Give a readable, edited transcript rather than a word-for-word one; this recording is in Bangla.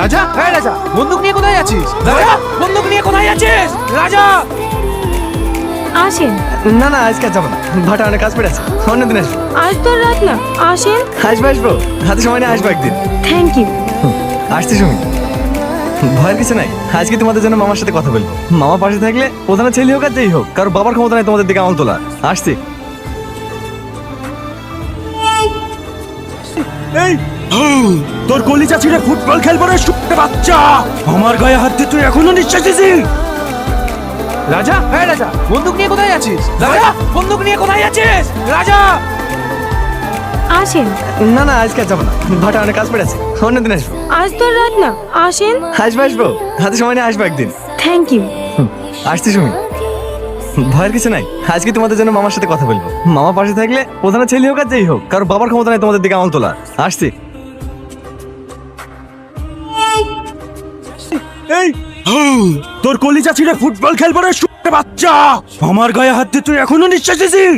রাজা, হ্যাঁ রাজা, বন্দুক নিয়ে কোথায় আছিস? রাজা, বন্দুক নিয়ে কোথায় আছিস? রাজা! আসেন। না না আজকে আর যাবো না, ভাটা অনেক কাজ পড়ে আছে, অন্যদিন আসবো। আজ তো আর রাত না, আসেন। আসবো হাতে সময় নিয়ে আসবো একদিন। Thank you. আসছি সুমি, ভয়ের কিছু নাই। আজকে তোমাদের জন্য মামার সাথে কথা বলবো। মামা পাশে থাকলে প্রধানের ছেলে হোক আর যেই হোক, কারো বাবার ক্ষমতা নাই তোমাদের দিকে আমল তোলা। আসছি। এই তোর কলিজা ছিঁড়ে ফুটবল খেলবো রে শুকনো বাচ্চা! আমার গায়ে হাত দিয়ে তুই এখনো নিঃশ্বাস দিছিস? রাজা, হ্যাঁ রাজা, বন্দুক নিয়ে কোথায় আছিস? রাজা, বন্দুক নিয়ে কোথায় আছিস? রাজা! আসেন। না না আজকে আর যাবো না, ভাটা অনেক কাজ পড়ে আছে, অন্যদিন আসবো। আজ তো আর রাত না, আসেন। আসবো হাতে সময় নিয়ে আসবো একদিন। Thank you. আসছি সুমি, ভয়ের কিছু নাই। আজকে তোমাদের জন্য মামার সাথে কথা বলবো। মামা পাশে থাকলে প্রধানের ছেলে হোক আর যেই হোক, কারো বাবার ক্ষমতা নাই তোমাদের দিকে আমল তোলা। আসছি। এই তোর কলিজা ছিঁড়ে ফুটবল খেলবো রে শুকনো বাচ্চা! আমার গায়ে হাত দিয়ে তুই এখনো নিঃশ্বাস দিছিস?